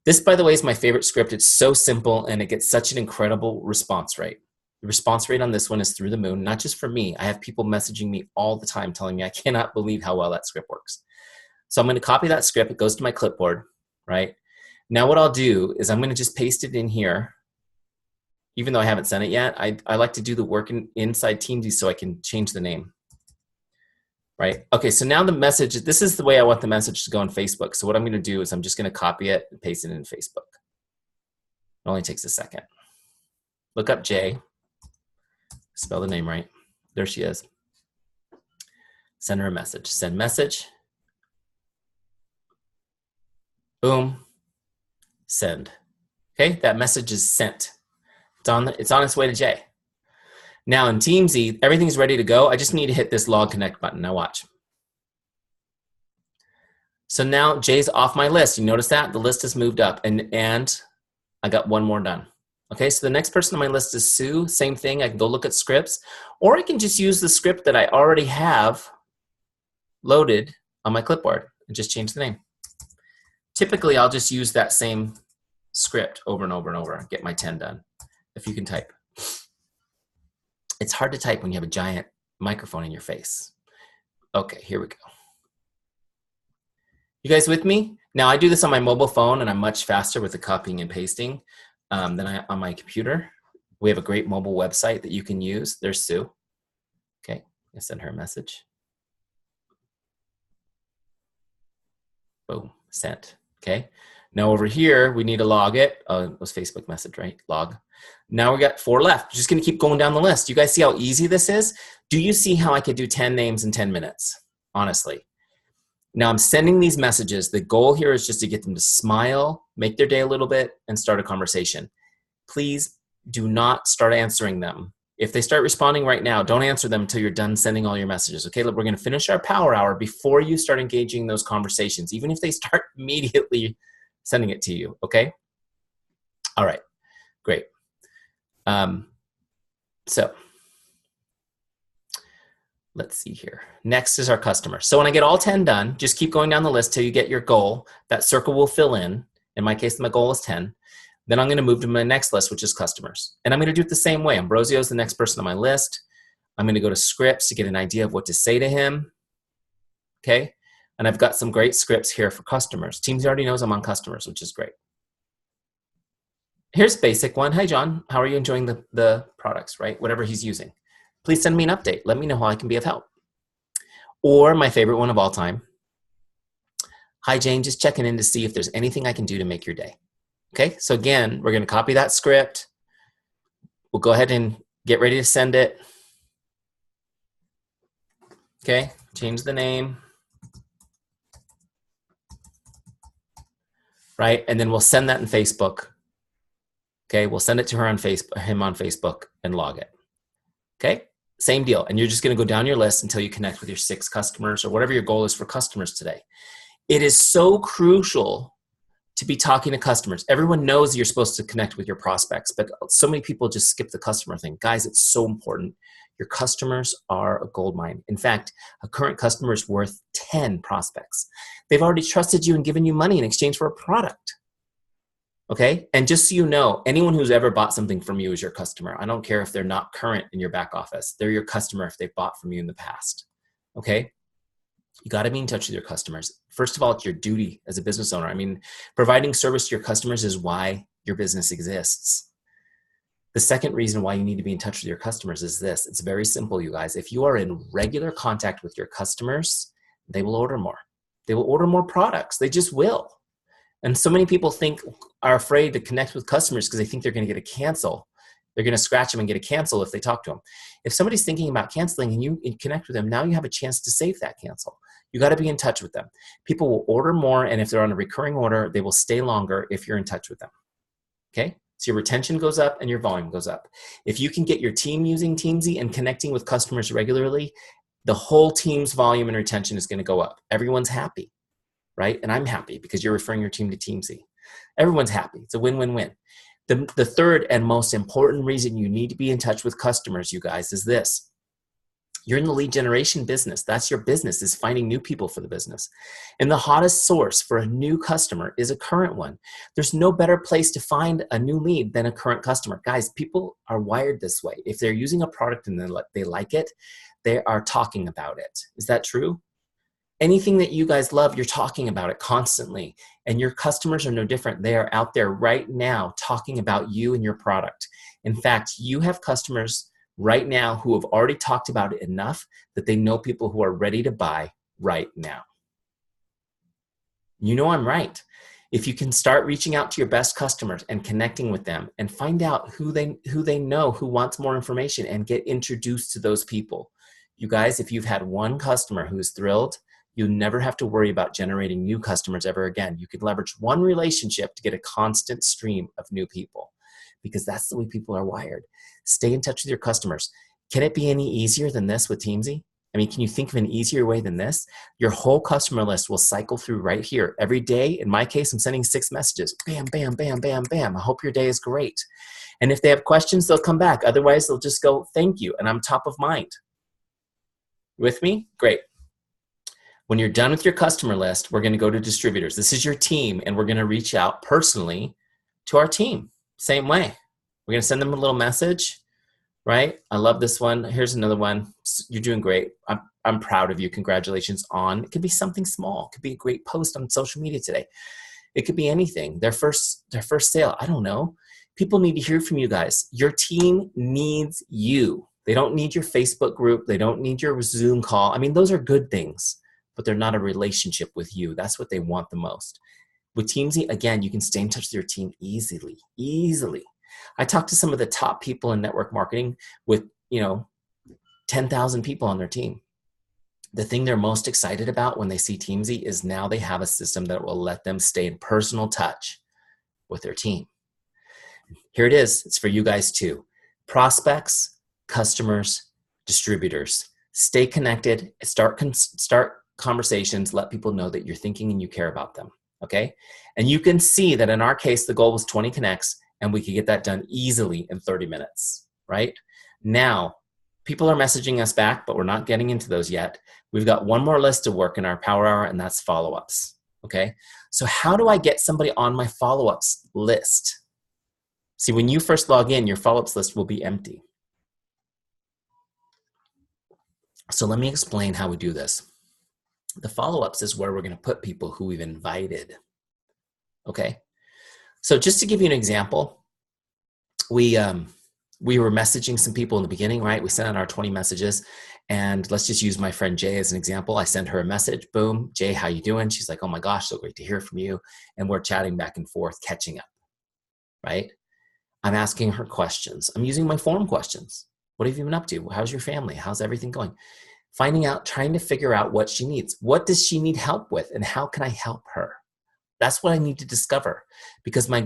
Speaker 1: This, by the way, is my favorite script. It's so simple and it gets such an incredible response rate. The response rate on this one is through the moon, not just for me. I have people messaging me all the time telling me I cannot believe how well that script works. So I'm going to copy that script. It goes to my clipboard, right? Now what I'll do is I'm going to just paste it in here. Even though I haven't sent it yet, I like to do the work inside Teamzy so I can change the name, right? Okay, so now the message, this is the way I want the message to go on Facebook. So what I'm going to do is I'm just going to copy it and paste it in Facebook. It only takes a second. Look up Jay. Spell the name right. There she is. Send her a message. Send message. Boom. Send. Okay, that message is sent. It's on its way to Jay. Now in Teamzy, everything's ready to go. I just need to hit this log connect button. Now watch. So now Jay's off my list. You notice that? The list has moved up and I got 1 more done. Okay, so the next person on my list is Sue. Same thing, I can go look at scripts, or I can just use the script that I already have loaded on my clipboard and just change the name. Typically, I'll just use that same script over and over and over and get my 10 done. If you can type. It's hard to type when you have a giant microphone in your face. Okay, here we go. You guys with me? Now, I do this on my mobile phone, and I'm much faster with the copying and pasting than on my computer. We have a great mobile website that you can use. There's Sue. Okay, I send her a message. Boom, sent. Okay. Now over here, we need to log it. Oh, it was Facebook message, right? Log. Now we got 4 left. Just going to keep going down the list. You guys see how easy this is? Do you see how I could do 10 names in 10 minutes? Honestly. Now I'm sending these messages. The goal here is just to get them to smile, make their day a little bit, and start a conversation. Please do not start answering them. If they start responding right now, don't answer them until you're done sending all your messages. Okay, look, we're going to finish our power hour before you start engaging those conversations, even if they start immediately sending it to you. Okay? All right, great. So let's see here. Next is our customer. So when I get all 10 done, just keep going down the list till you get your goal. That circle will fill in. In my case, my goal is 10. Then I'm going to move to my next list, which is customers. And I'm going to do it the same way. Ambrosio is the next person on my list. I'm going to go to scripts to get an idea of what to say to him. Okay? And I've got some great scripts here for customers. Teamzy already knows I'm on customers, which is great. Here's a basic one. Hi, John. How are you enjoying the products, right? Whatever he's using. Please send me an update. Let me know how I can be of help. Or my favorite one of all time. Hi, Jane. Just checking in to see if there's anything I can do to make your day. Okay, so again, we're going to copy that script. We'll go ahead and get ready to send it. Okay, change the name. Right, and then we'll send that in Facebook. Okay, we'll send it to her on Facebook, him on Facebook, and log it. Okay, same deal. And you're just going to go down your list until you connect with your 6 customers or whatever your goal is for customers today. It is so crucial to be talking to customers. Everyone knows you're supposed to connect with your prospects, but so many people just skip the customer thing. Guys, it's so important. Your customers are a gold mine. In fact, a current customer is worth 10 prospects. They've already trusted you and given you money in exchange for a product. Okay? And just so you know, anyone who's ever bought something from you is your customer. I don't care if they're not current in your back office. They're your customer if they've bought from you in the past. Okay? You got to be in touch with your customers. First of all, it's your duty as a business owner. I mean, providing service to your customers is why your business exists. The second reason why you need to be in touch with your customers is this. It's very simple, you guys. If you are in regular contact with your customers, they will order more. They will order more products. They just will. And so many people are afraid to connect with customers because they think they're going to get a cancel. They're going to scratch them and get a cancel if they talk to them. If somebody's thinking about canceling and you connect with them, now you have a chance to save that cancel. You got to be in touch with them. People will order more, and if they're on a recurring order, they will stay longer if you're in touch with them. Okay? So your retention goes up and your volume goes up. If you can get your team using Teamzy and connecting with customers regularly, the whole team's volume and retention is going to go up. Everyone's happy, right? And I'm happy because you're referring your team to Teamzy. Everyone's happy. It's a win-win-win. The third and most important reason you need to be in touch with customers, you guys, is this. You're in the lead generation business. That's your business, is finding new people for the business. And the hottest source for a new customer is a current one. There's no better place to find a new lead than a current customer. Guys, people are wired this way. If they're using a product and they like it, they are talking about it. Is that true? Anything that you guys love, you're talking about it constantly. And your customers are no different. They are out there right now talking about you and your product. In fact, you have customers right now who have already talked about it enough that they know people who are ready to buy right now. You know I'm right. If you can start reaching out to your best customers and connecting with them and find out who they know who wants more information and get introduced to those people. You guys, if you've had one customer who is thrilled, you never have to worry about generating new customers ever again. You can leverage one relationship to get a constant stream of new people because that's the way people are wired. Stay in touch with your customers. Can it be any easier than this with Teamzy? I mean, can you think of an easier way than this? Your whole customer list will cycle through right here. Every day, in my case, I'm sending 6 messages. Bam, bam, bam, bam, bam. I hope your day is great. And if they have questions, they'll come back. Otherwise, they'll just go, thank you. And I'm top of mind. With me? Great. When you're done with your customer list, we're going to go to distributors. This is your team, and we're going to reach out personally to our team. Same way. We're going to send them a little message, right? I love this one. Here's another one. You're doing great. I'm proud of you. Congratulations on. It could be something small. It could be a great post on social media today. It could be anything. Their first sale. I don't know. People need to hear from you guys. Your team needs you. They don't need your Facebook group. They don't need your Zoom call. I mean, those are good things, but they're not a relationship with you. That's what they want the most. With Teamzy, again, you can stay in touch with your team easily. I talked to some of the top people in network marketing with, 10,000 people on their team. The thing they're most excited about when they see Teamzy is now they have a system that will let them stay in personal touch with their team. Here it is. It's for you guys too. Prospects, customers, distributors. Stay connected. Start conversations. Let people know that you're thinking and you care about them. Okay? And you can see that in our case, the goal was 20 connects, and we could get that done easily in 30 minutes, right? Now, people are messaging us back, but we're not getting into those yet. We've got one more list of work in our Power Hour, and that's follow-ups, okay? So how do I get somebody on my follow-ups list? See, when you first log in, your follow-ups list will be empty. So let me explain how we do this. The follow-ups is where we're going to put people who we've invited, okay? So just to give you an example, we were messaging some people in the beginning, right? We sent out our 20 messages, and let's just use my friend Jay as an example. I send her a message, boom, Jay, how you doing? She's like, oh my gosh, so great to hear from you. And we're chatting back and forth, catching up, right? I'm asking her questions. I'm using my form questions. What have you been up to? How's your family? How's everything going? Finding out, trying to figure out what she needs. What does she need help with, and how can I help her? That's what I need to discover, because my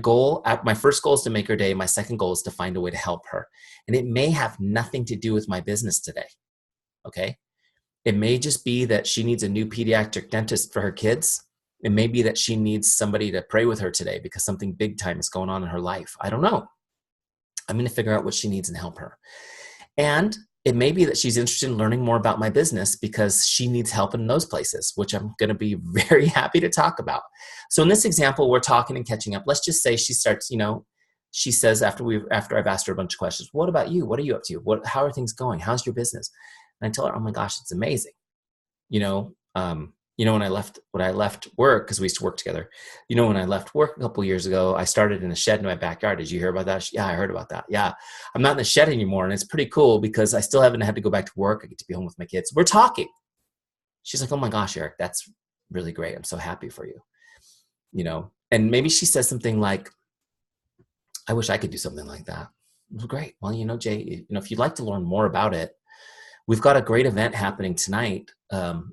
Speaker 1: first goal is to make her day. My second goal is to find a way to help her. And it may have nothing to do with my business today, okay? It may just be that she needs a new pediatric dentist for her kids. It may be that she needs somebody to pray with her today because something big time is going on in her life. I don't know. I'm going to figure out what she needs and help her. And it may be that she's interested in learning more about my business because she needs help in those places, which I'm going to be very happy to talk about. So in this example, we're talking and catching up. Let's just say she starts, she says after I've asked her a bunch of questions, what about you? What are you up to? How are things going? How's your business? And I tell her, oh my gosh, it's amazing. When I left work, because we used to work together, when I left work a couple years ago, I started in a shed in my backyard. Did you hear about that? Yeah, I heard about that. Yeah, I'm not in the shed anymore. And it's pretty cool because I still haven't had to go back to work. I get to be home with my kids. We're talking. She's like, oh my gosh, Eric, that's really great. I'm so happy for you. And maybe she says something like, I wish I could do something like that. Well, great. Well, Jay, if you'd like to learn more about it, we've got a great event happening tonight.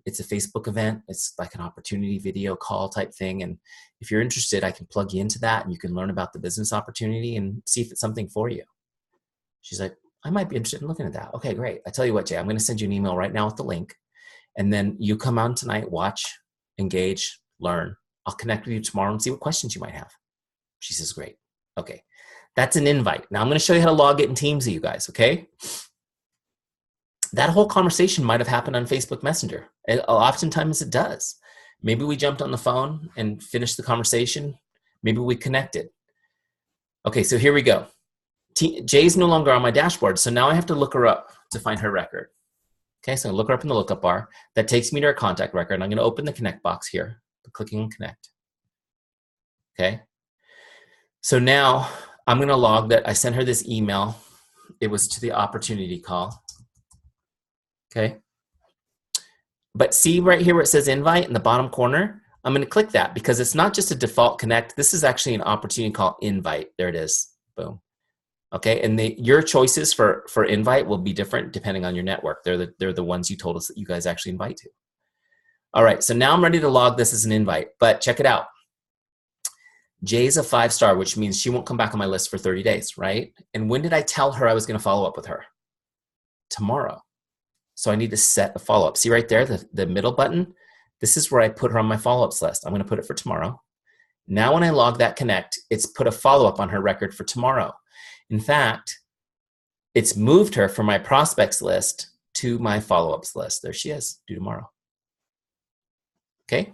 Speaker 1: It's a Facebook event. It's like an opportunity video call type thing. And if you're interested, I can plug you into that and you can learn about the business opportunity and see if it's something for you. She's like, I might be interested in looking at that. Okay, great. I tell you what, Jay, I'm going to send you an email right now with the link. And then you come on tonight, watch, engage, learn. I'll connect with you tomorrow and see what questions you might have. She says, great. Okay. That's an invite. Now I'm going to show you how to log it in Teamzy, you guys. Okay. That whole conversation might have happened on Facebook Messenger. Oftentimes it does. Maybe we jumped on the phone and finished the conversation. Maybe we connected. Okay, so here we go. Jay's no longer on my dashboard, so now I have to look her up to find her record. Okay, so I'm gonna look her up in the lookup bar. That takes me to her contact record, and I'm gonna open the connect box here, clicking on connect. Okay, so now I'm gonna log that I sent her this email. It was to the opportunity call. Okay. But see right here where it says invite in the bottom corner, I'm going to click that because it's not just a default connect. This is actually an opportunity call invite. There it is. Boom. Okay. And your choices for invite will be different depending on your network. They're the ones you told us that you guys actually invite to. All right. So now I'm ready to log this as an invite, but check it out. Jay's a 5-star, which means she won't come back on my list for 30 days, right? And when did I tell her I was going to follow up with her? Tomorrow. So I need to set a follow-up. See right there, the middle button? This is where I put her on my follow-ups list. I'm going to put it for tomorrow. Now when I log that connect, it's put a follow-up on her record for tomorrow. In fact, it's moved her from my prospects list to my follow-ups list. There she is, due tomorrow. Okay?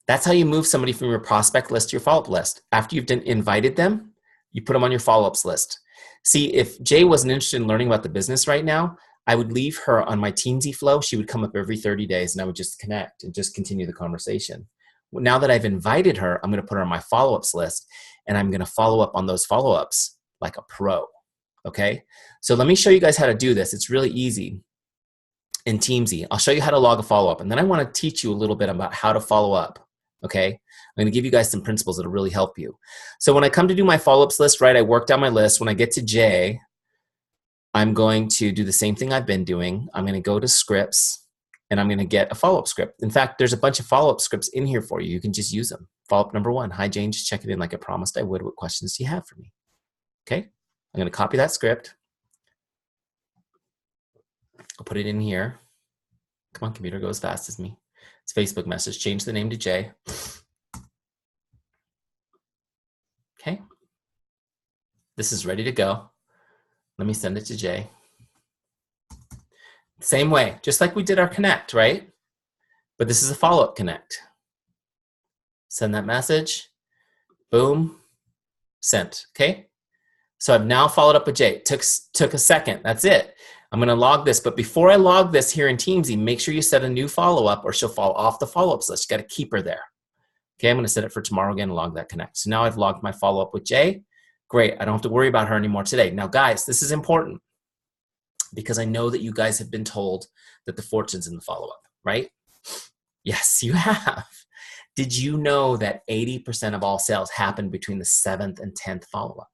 Speaker 1: That's how you move somebody from your prospect list to your follow-up list. After you've invited them, you put them on your follow-ups list. See, if Jay wasn't interested in learning about the business right now, I would leave her on my Teamzy flow. She would come up every 30 days and I would just connect and just continue the conversation. Well, now that I've invited her, I'm going to put her on my follow-ups list and I'm going to follow up on those follow-ups like a pro. Okay? So let me show you guys how to do this. It's really easy in Teamzy. I'll show you how to log a follow-up and then I want to teach you a little bit about how to follow up. Okay, I'm going to give you guys some principles that'll really help you. So when I come to do my follow-ups list, right, I work down my list. When I get to J, I'm going to do the same thing I've been doing. I'm going to go to scripts and I'm going to get a follow-up script. In fact, there's a bunch of follow-up scripts in here for you. You can just use them. Follow-up number 1, hi Jane, just check it in like I promised I would. What questions do you have for me? Okay, I'm going to copy that script. I'll put it in here. Come on, computer, go as fast as me. It's Facebook message, change the name to Jay. Okay, this is ready to go. Let me send it to Jay. Same way, just like we did our connect, right? But this is a follow-up connect. Send that message, boom, sent, okay? So I've now followed up with Jay. It took a second, that's it. I'm gonna log this, but before I log this here in Teamzy, make sure you set a new follow-up or she'll fall off the follow-ups list. You gotta keep her there. Okay, I'm gonna set it for tomorrow again and log that connect. So now I've logged my follow-up with Jay. Great, I don't have to worry about her anymore today. Now guys, this is important because I know that you guys have been told that the fortune's in the follow-up, right? Yes, you have. Did you know that 80% of all sales happen between the 7th and 10th follow-up?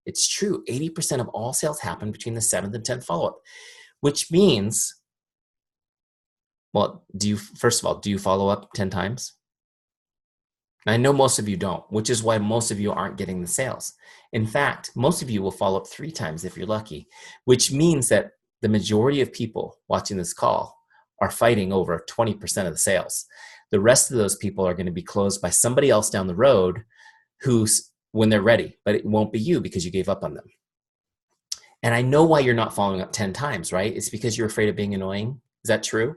Speaker 1: It's true, 80% of all sales happen between the 7th and 10th follow-up, which means, well, first of all, do you follow up 10 times? I know most of you don't, which is why most of you aren't getting the sales. In fact, most of you will follow up 3 times if you're lucky, which means that the majority of people watching this call are fighting over 20% of the sales. The rest of those people are going to be closed by somebody else down the road who's when they're ready, but it won't be you because you gave up on them. And I know why you're not following up 10 times, right? It's because you're afraid of being annoying. Is that true?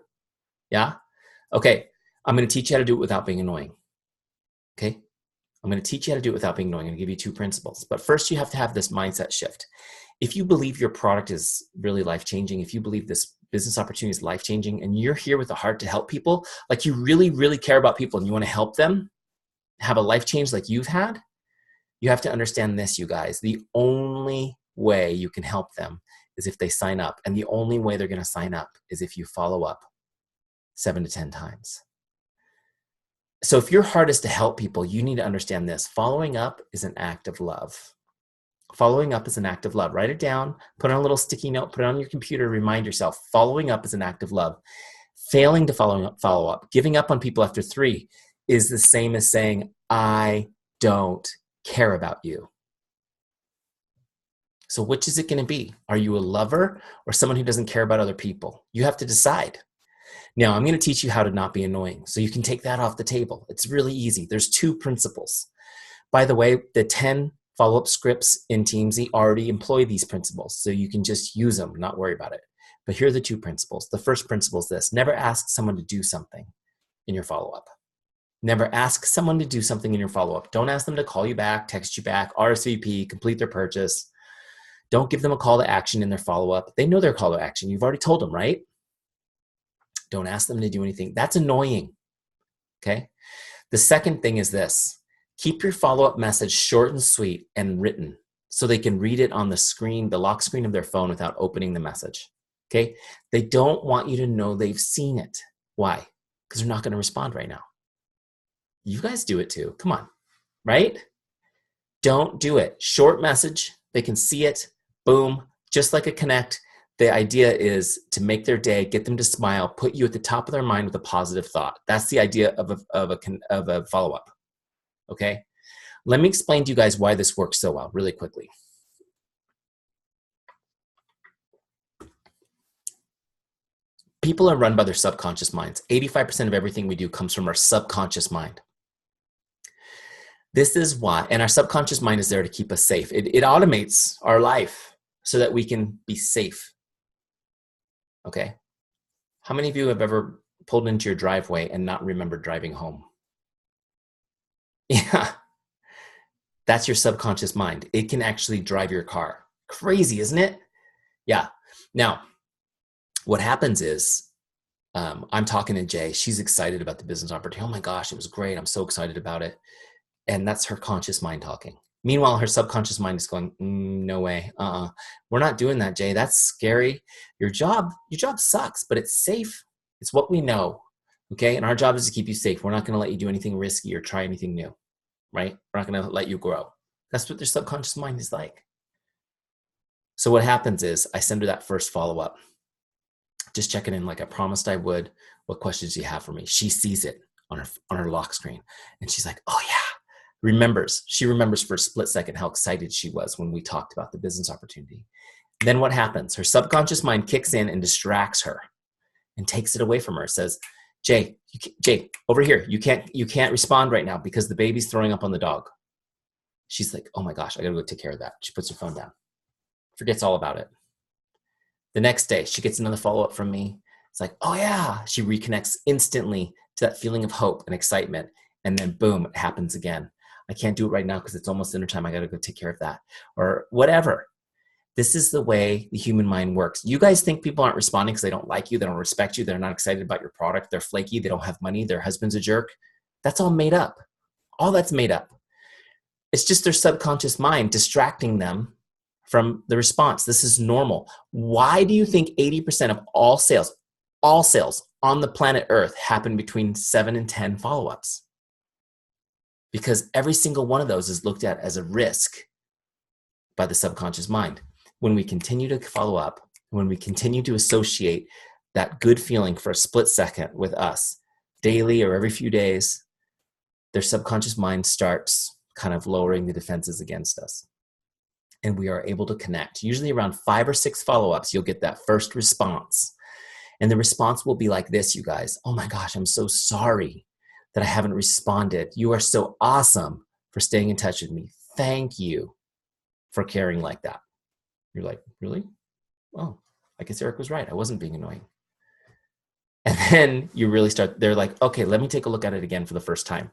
Speaker 1: Yeah? Okay, I'm going to teach you how to do it without being annoying. Okay? I'm going to teach you how to do it without being annoying. I'm going to give you 2 principles. But first, you have to have this mindset shift. If you believe your product is really life-changing, if you believe this business opportunity is life-changing, and you're here with a heart to help people, like you really, really care about people and you want to help them have a life change like you've had, you have to understand this, you guys. The only way you can help them is if they sign up. And the only way they're going to sign up is if you follow up 7 to 10 times. So if your heart is to help people, you need to understand this. Following up is an act of love. Following up is an act of love. Write it down, put on a little sticky note, put it on your computer, remind yourself. Following up is an act of love. Failing to follow up, giving up on people after 3 is the same as saying, I don't care about you. So which is it going to be? Are you a lover or someone who doesn't care about other people? You have to decide. Now, I'm going to teach you how to not be annoying, so you can take that off the table. It's really easy. There's 2 principles. By the way, the 10 follow-up scripts in Teamzy already employ these principles, so you can just use them, not worry about it. But here are the 2 principles. The first principle is this. Never ask someone to do something in your follow-up. Never ask someone to do something in your follow-up. Don't ask them to call you back, text you back, RSVP, complete their purchase. Don't give them a call to action in their follow-up. They know their call to action. You've already told them, right? Don't ask them to do anything. That's annoying, okay? The second thing is this. Keep your follow-up message short and sweet and written so they can read it on the screen, the lock screen of their phone without opening the message, okay? They don't want you to know they've seen it. Why? Because they're not going to respond right now. You guys do it too. Come on, right? Don't do it. Short message. They can see it. Boom. Just like a connect. The idea is to make their day, get them to smile, put you at the top of their mind with a positive thought. That's the idea of a follow-up, okay? Let me explain to you guys why this works so well really quickly. People are run by their subconscious minds. 85% of everything we do comes from our subconscious mind. This is why, and our subconscious mind is there to keep us safe. It automates our life so that we can be safe. Okay. How many of you have ever pulled into your driveway and not remembered driving home? Yeah, that's your subconscious mind. It can actually drive your car. Crazy, isn't it? Yeah. Now, what happens is I'm talking to Jay. She's excited about the business opportunity. Oh my gosh, it was great. I'm so excited about it. And that's her conscious mind talking. Meanwhile, her subconscious mind is going, no way. We're not doing that, Jay. That's scary. Your job sucks, but it's safe. It's what we know. Okay. And our job is to keep you safe. We're not going to let you do anything risky or try anything new, right? We're not going to let you grow. That's what their subconscious mind is like. So what happens is I send her that first follow-up, just checking in like I promised I would. What questions do you have for me? She sees it on her lock screen and she's like, oh yeah. She remembers for a split second how excited she was when we talked about the business opportunity. Then what happens? Her subconscious mind kicks in and distracts her and takes it away from her. Says, Jay, over here. You can't respond right now because the baby's throwing up on the dog. She's like, oh my gosh, I gotta go take care of that. She puts her phone down, forgets all about it. The next day, she gets another follow-up from me. It's like, oh yeah. She reconnects instantly to that feeling of hope and excitement. And then boom, it happens again. I can't do it right now because it's almost dinner time. I got to go take care of that or whatever. This is the way the human mind works. You guys think people aren't responding because they don't like you, they don't respect you, they're not excited about your product, they're flaky, they don't have money, their husband's a jerk. That's all made up. All that's made up. It's just their subconscious mind distracting them from the response. This is normal. Why do you think 80% of all sales on the planet Earth happen between 7 and 10 follow-ups? Because every single one of those is looked at as a risk by the subconscious mind. When we continue to follow up, when we continue to associate that good feeling for a split second with us daily or every few days, their subconscious mind starts kind of lowering the defenses against us. And we are able to connect. Usually around 5 or 6 follow-ups, you'll get that first response. And the response will be like this, you guys. Oh my gosh, I'm so sorry that I haven't responded. You are so awesome for staying in touch with me. Thank you for caring like that. You're like, really? Oh, I guess Eric was right. I wasn't being annoying. And then you really start, they're like, okay, let me take a look at it again for the first time.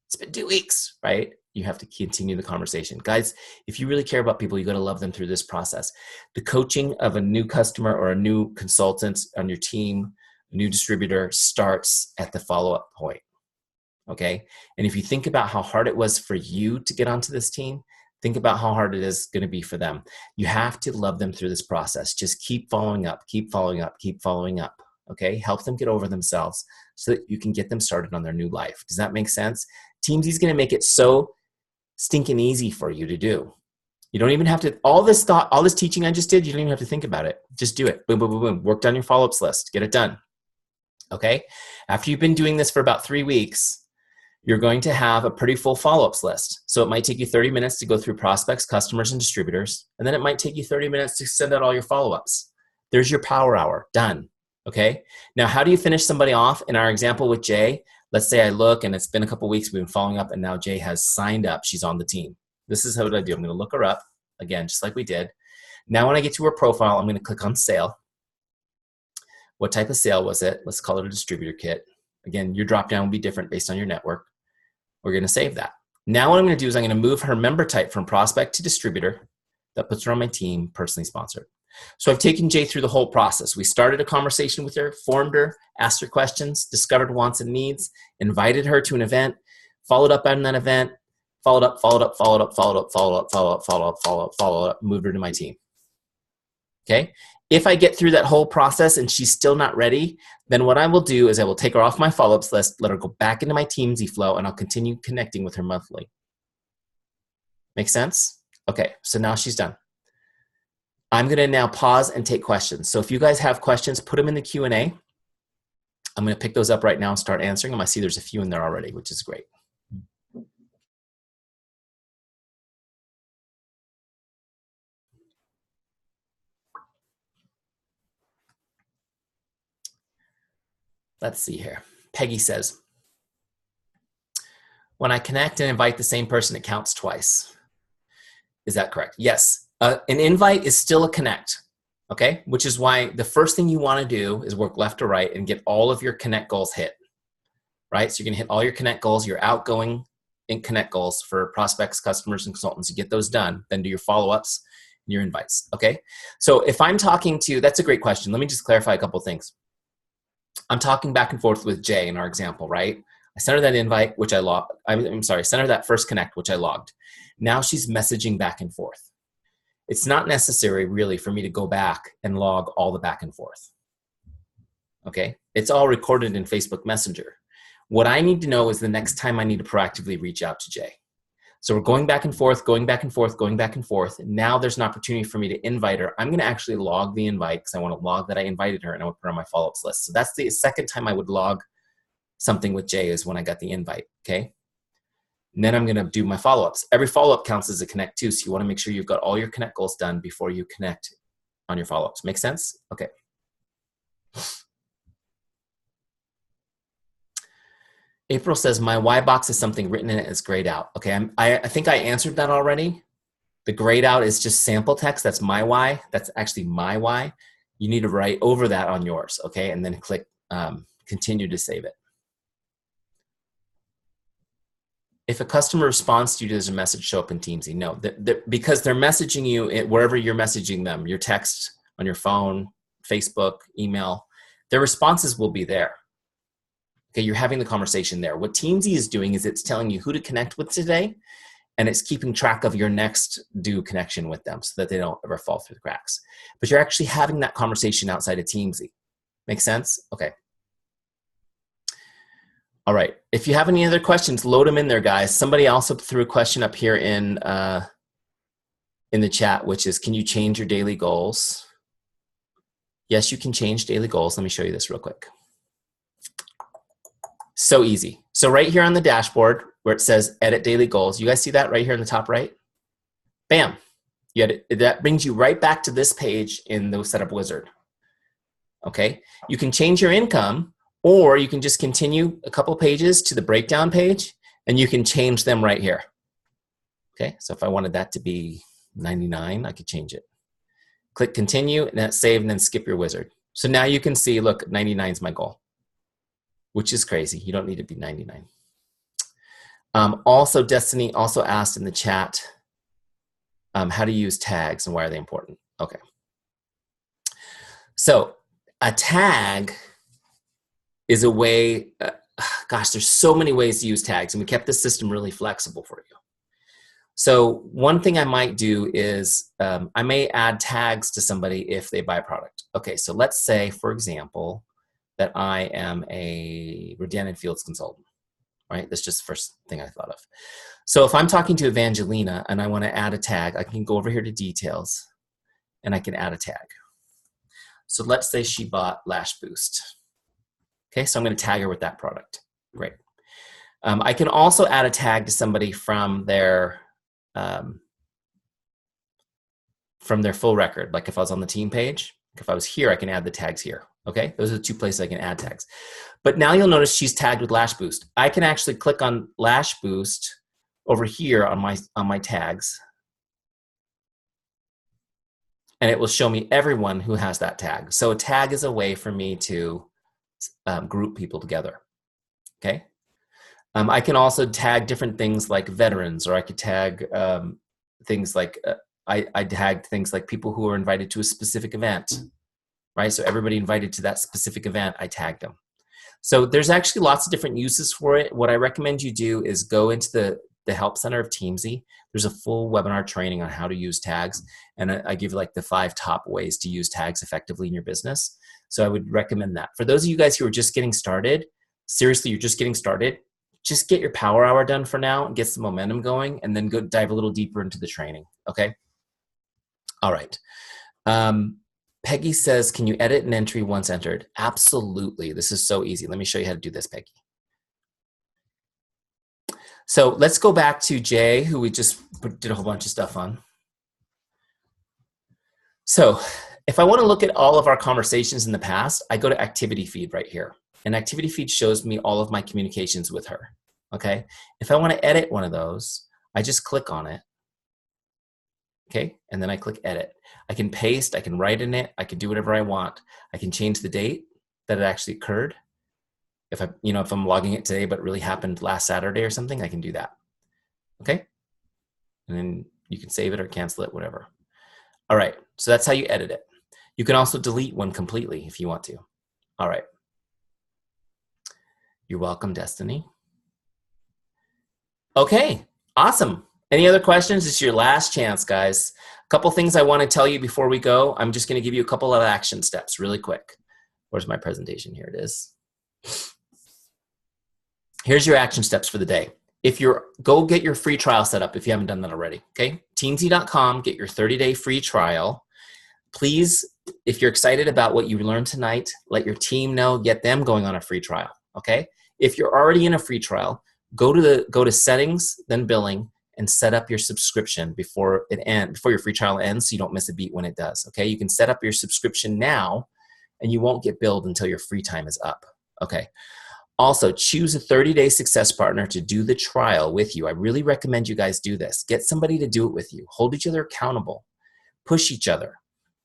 Speaker 1: It's been 2 weeks, right? You have to continue the conversation. Guys, if you really care about people, you got to love them through this process. The coaching of a new customer or a new consultant on your team, a new distributor starts at the follow-up point, okay? And if you think about how hard it was for you to get onto this team, think about how hard it is going to be for them. You have to love them through this process. Just keep following up, keep following up, keep following up, okay? Help them get over themselves so that you can get them started on their new life. Does that make sense? Teamzy is going to make it so stinking easy for you to do. You don't even have to, all this teaching I just did, you don't even have to think about it. Just do it. Boom, boom, boom, boom. Work down your follow-ups list. Get it done. Okay? After you've been doing this for about 3 weeks, you're going to have a pretty full follow-ups list. So it might take you 30 minutes to go through prospects, customers, and distributors. And then it might take you 30 minutes to send out all your follow-ups. There's your power hour. Done. Okay? Now, how do you finish somebody off? In our example with Jay, let's say I look and it's been a couple weeks, we've been following up, and now Jay has signed up. She's on the team. This is how I do. I'm going to look her up again, just like we did. Now, when I get to her profile, I'm going to click on sale. What type of sale was it? Let's call it a distributor kit. Again, your drop down will be different based on your network. We're going to save that. Now, what I'm going to do is I'm going to move her member type from prospect to distributor. That puts her on my team, personally sponsored. So I've taken Jay through the whole process. We started a conversation with her, formed her, asked her questions, discovered wants and needs, invited her to an event, followed up on that event, followed up, moved her to my team. Okay? If I get through that whole process and she's still not ready, then what I will do is I will take her off my follow-ups list, let her go back into my Teamzy flow, and I'll continue connecting with her monthly. Make sense? Okay, so now she's done. I'm going to now pause and take questions. So if you guys have questions, put them in the Q&A. I'm going to pick those up right now and start answering them. I see there's a few in there already, which is great. Let's see here. Peggy says, when I connect and invite the same person, it counts twice. Is that correct? Yes. An invite is still a connect. Okay, which is why the first thing you want to do is work left to right and get all of your connect goals hit, right? So you're going to hit all your connect goals, your outgoing and connect goals for prospects, customers, and consultants. You get those done, then do your follow-ups and your invites, okay? So if I'm talking to, that's a great question. Let me just clarify a couple of things. I'm talking back and forth with Jay in our example, right? I sent her that invite, which I logged. I'm sorry, sent her that first connect, which I logged. Now she's messaging back and forth. It's not necessary really for me to go back and log all the back and forth. Okay, it's all recorded in Facebook Messenger. What I need to know is the next time I need to proactively reach out to Jay. So we're going back and forth, going back and forth, going back and forth. Now there's an opportunity for me to invite her. I'm going to actually log the invite because I want to log that I invited her and I would put her on my follow-ups list. So that's the second time I would log something with Jay is when I got the invite, okay? And then I'm going to do my follow-ups. Every follow-up counts as a connect too, so you want to make sure you've got all your connect goals done before you connect on your follow-ups. Make sense? Okay. April says, my why box is something written in it is grayed out. Okay, I think I answered that already. The grayed out is just sample text. That's my why. That's actually my why. You need to write over that on yours, okay? And then click continue to save it. If a customer responds to you, does a message show up in Teamzy? No, because they're messaging you wherever you're messaging them, your text, on your phone, Facebook, email, their responses will be there. Okay, you're having the conversation there. What Teamzy is doing is it's telling you who to connect with today, and it's keeping track of your next due connection with them so that they don't ever fall through the cracks. But you're actually having that conversation outside of Teamzy. Make sense? Okay. All right. If you have any other questions, load them in there, guys. Somebody also threw a question up here in the chat, which is, can you change your daily goals? Yes, you can change daily goals. Let me show you this real quick. So easy. So right here on the dashboard where it says edit daily goals, you guys see that right here in the top right? Bam. You edit, that brings you right back to this page in the setup wizard. Okay. You can change your income, or you can just continue a couple pages to the breakdown page and you can change them right here. Okay. So if I wanted that to be 99, I could change it. Click continue and that's save and then skip your wizard. So now you can see, look, 99 is my goal, which is crazy. You don't need to be 99. Also, Destiny also asked in the chat how to use tags and why are they important. Okay. So a tag is a way, gosh, there's so many ways to use tags, and we kept the system really flexible for you. So one thing I might do is I may add tags to somebody if they buy a product. Okay, so let's say, for example, that I am a Rodan & Fields consultant, right? That's just the first thing I thought of. So if I'm talking to Evangelina and I want to add a tag, I can go over here to details and I can add a tag. So let's say she bought Lash Boost. Okay, so I'm going to tag her with that product. Great. I can also add a tag to somebody from their full record. Like if I was on the team page, if I was here, I can add the tags here. Okay, those are the two places I can add tags. But now you'll notice she's tagged with Lash Boost. I can actually click on Lash Boost over here on my tags, and it will show me everyone who has that tag. So a tag is a way for me to group people together. Okay. I can also tag different things like veterans, or I could tag things like I tagged things like people who are invited to a specific event, right? So everybody invited to that specific event, I tagged them. So there's actually lots of different uses for it. What I recommend you do is go into the Help Center of Teamzy. There's a full webinar training on how to use tags, and I give you like the 5 top ways to use tags effectively in your business. So I would recommend that. For those of you guys who are just getting started, seriously, you're just getting started, just get your power hour done for now and get some momentum going, and then go dive a little deeper into the training, okay? All right. Peggy says, can you edit an entry once entered? Absolutely. This is so easy. Let me show you how to do this, Peggy. So let's go back to Jay, who we just did a whole bunch of stuff on. So if I want to look at all of our conversations in the past, I go to activity feed right here. And activity feed shows me all of my communications with her. Okay. If I want to edit one of those, I just click on it. Okay, and then I click edit. I can paste, I can write in it, I can do whatever I want. I can change the date that it actually occurred. If I'm logging it today, but it really happened last Saturday or something, I can do that. Okay, and then you can save it or cancel it, whatever. All right, so that's how you edit it. You can also delete one completely if you want to. All right. You're welcome, Destiny. Okay, awesome. Any other questions? It's your last chance, guys. A couple things I want to tell you before we go. I'm just going to give you a couple of action steps really quick. Where's my presentation? Here it is. Here's your action steps for the day. Go get your free trial set up if you haven't done that already, okay? Teamzy.com, get your 30-day free trial. Please, if you're excited about what you learned tonight, let your team know, get them going on a free trial, okay? If you're already in a free trial, go to settings, then billing, and set up your subscription before your free trial ends so you don't miss a beat when it does, okay? You can set up your subscription now and you won't get billed until your free time is up, okay? Also, choose a 30-day success partner to do the trial with you. I really recommend you guys do this. Get somebody to do it with you. Hold each other accountable. Push each other.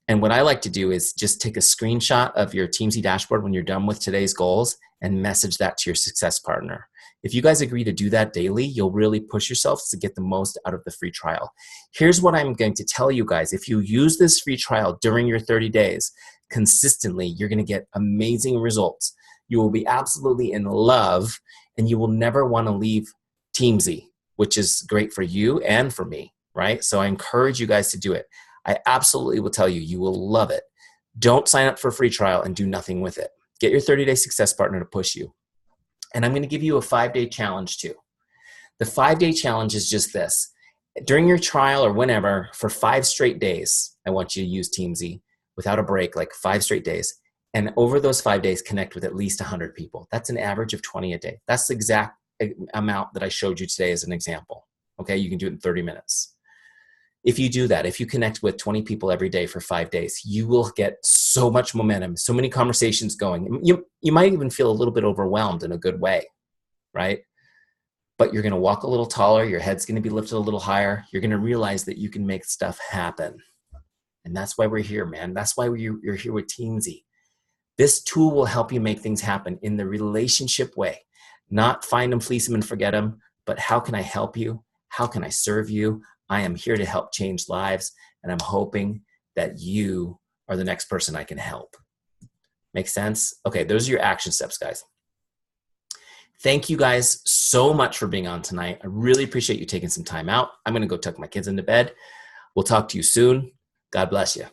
Speaker 1: And what I like to do is just take a screenshot of your Teamzy dashboard when you're done with today's goals and message that to your success partner. If you guys agree to do that daily, you'll really push yourselves to get the most out of the free trial. Here's what I'm going to tell you guys. If you use this free trial during your 30 days consistently, you're going to get amazing results. You will be absolutely in love, and you will never want to leave Teamzy, which is great for you and for me, right? So I encourage you guys to do it. I absolutely will tell you, you will love it. Don't sign up for a free trial and do nothing with it. Get your 30-day success partner to push you. And I'm going to give you a 5-day challenge too. The 5-day challenge is just this. During your trial or whenever, for 5 straight days, I want you to use Teamzy without a break, like 5 straight days. And over those 5 days, connect with at least 100 people. That's an average of 20 a day. That's the exact amount that I showed you today as an example. Okay, you can do it in 30 minutes. If you do that, if you connect with 20 people every day for 5 days, you will get so much momentum, so many conversations going. You might even feel a little bit overwhelmed in a good way, right? But you're going to walk a little taller. Your head's going to be lifted a little higher. You're going to realize that you can make stuff happen. And that's why we're here, man. That's why you're here with Teamzy. This tool will help you make things happen in the relationship way. Not find them, fleece them, and forget them, but how can I help you? How can I serve you? I am here to help change lives, and I'm hoping that you are the next person I can help. Make sense? Okay, those are your action steps, guys. Thank you guys so much for being on tonight. I really appreciate you taking some time out. I'm going to go tuck my kids into bed. We'll talk to you soon. God bless you.